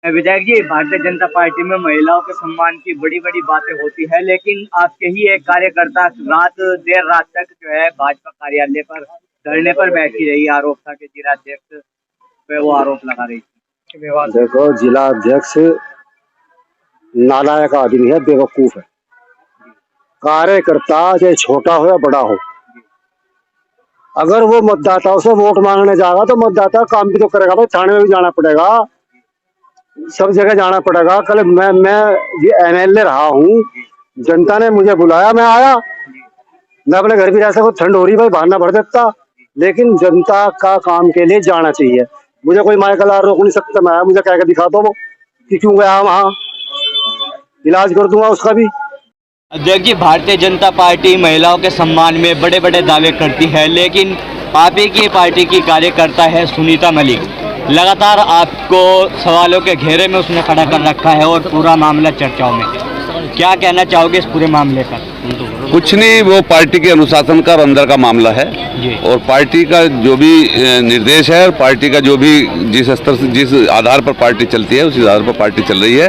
विधायक जी, भारतीय जनता पार्टी में महिलाओं के सम्मान की बड़ी बड़ी बातें होती है, लेकिन आपके ही एक कार्यकर्ता देर रात तक जो है भाजपा कार्यालय पर धरने पर बैठी रही। आरोप था कि जिलाध्यक्ष पे वो आरोप लगा रही थी। देखो, जिला अध्यक्ष नालायक आदमी है, बेवकूफ है। कार्यकर्ता चाहे छोटा हो या बड़ा हो, अगर वो मतदाताओं से वोट मांगने जाएगा तो मतदाता काम भी तो करेगा। भाई, थाने में भी जाना पड़ेगा, सब जगह जाना पड़ेगा। कल मैं ये एमएलए रहा हूँ, जनता ने मुझे बुलाया, मैं आया। मैं अपने घर भी रह सकता, ठंड हो रही भाई, बहाना भर देता, लेकिन जनता का काम के लिए जाना चाहिए। मुझे कोई माइकल रोक नहीं सकता। मैं मुझे कह के दिखा दो वो कि क्यों गया वहाँ, इलाज कर दूंगा उसका भी। अध्यक्ष जी, भारतीय जनता पार्टी महिलाओं के सम्मान में बड़े बड़े दावे करती है, लेकिन आप ही की पार्टी की कार्यकर्ता है सुनीता मलिक, लगातार आपको सवालों के घेरे में उसने खड़ा कर रखा है और पूरा मामला चर्चाओं में। क्या कहना चाहोगे इस पूरे मामले पर? कुछ नहीं, वो पार्टी के अनुशासन का और अंदर का मामला है, और पार्टी का जो भी निर्देश है और पार्टी का जो भी जिस स्तर से जिस आधार पर पार्टी चलती है उसी आधार पर पार्टी चल रही है।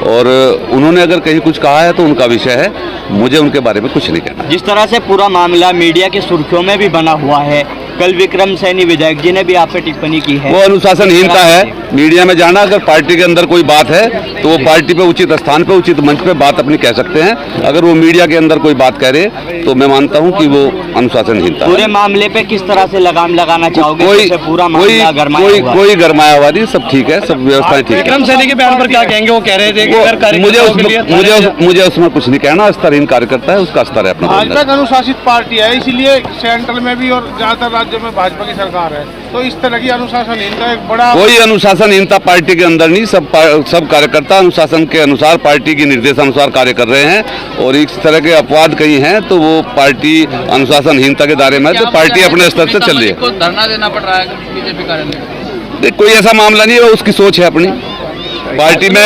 और उन्होंने अगर कहीं कुछ कहा है तो उनका विषय है, मुझे उनके बारे में कुछ नहीं कहना। जिस तरह से पूरा मामला मीडिया की सुर्खियों में भी बना हुआ है, कल विक्रम सैनी विधायक जी ने भी आप पे टिप्पणी की है, वो अनुशासनहीनता है। मीडिया में जाना, अगर पार्टी के अंदर कोई बात है तो वो पार्टी पे उचित स्थान पे उचित मंच पे बात अपनी कह सकते हैं। अगर वो मीडिया के अंदर कोई बात कह रहे तो मैं मानता हूं कि वो अनुशासनहीनता है। पूरे मामले पे किस तरह से लगाम लगाना चाहोगे? कोई गरमाया हुआ नहीं, सब ठीक है, सब व्यवस्थाएं ठीक है। विक्रम सैनी के बयान पर क्या कहेंगे? वो कह रहे थे कि मुझे उसमें कुछ नहीं कहना। स्तरहीन कार्यकर्ता है, उसका स्तर है अपना। भाजपा एक अनुशासित पार्टी है, इसलिए सेंट्रल में भी और ज्यादातर राज्यों में भाजपा की सरकार है, तो इस तरह की अनुशासनहीनता एक बड़ा। कोई अनुशासनहीनता पार्टी के अंदर नहीं, सब कार्यकर्ता अनुशासन के अनुसार पार्टी की निर्देशानुसार कार्य कर रहे हैं। और इस तरह के अपवाद कहीं हैं तो वो पार्टी अनुशासनहीनता के दायरे में है, तो पार्टी अपने स्तर से चल रही है। धरना देना पड़ रहा है बीजेपी कार्यालय? कोई ऐसा मामला नहीं है, वो उसकी सोच है अपनी। पार्टी में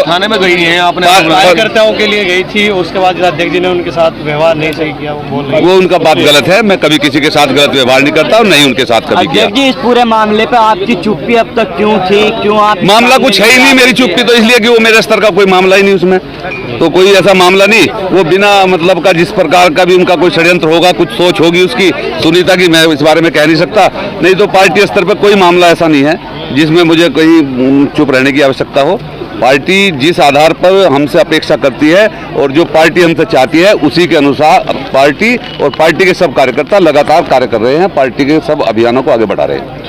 थाने में गई है, आपने कार्यकर्ताओं के लिए गई थी, उसके बाद अध्यक्ष जी ने उनके साथ व्यवहार नहीं सही किया, वो बोल रहे हैं। वो उनका बात गलत है। मैं कभी किसी के साथ गलत व्यवहार नहीं करता और नहीं उनके साथ कभी किया। जी, इस पूरे मामले पे आपकी चुप्पी अब तक क्यों थी? क्यों आप मामला कुछ है ही नहीं। मेरी चुप्पी तो इसलिए कि वो मेरे स्तर का कोई मामला ही नहीं, उसमें तो कोई ऐसा मामला नहीं। वो बिना मतलब का जिस प्रकार का भी उनका कोई षड्यंत्र होगा, कुछ सोच होगी उसकी सुनीता की, मैं इस बारे में कह नहीं सकता। नहीं तो पार्टी स्तर पर कोई मामला ऐसा नहीं है जिसमें मुझे कहीं चुप रहने की आवश्यकता हो। पार्टी जिस आधार पर हमसे अपेक्षा करती है और जो पार्टी हमसे चाहती है उसी के अनुसार पार्टी और पार्टी के सब कार्यकर्ता लगातार कार्य कर रहे हैं, पार्टी के सब अभियानों को आगे बढ़ा रहे हैं।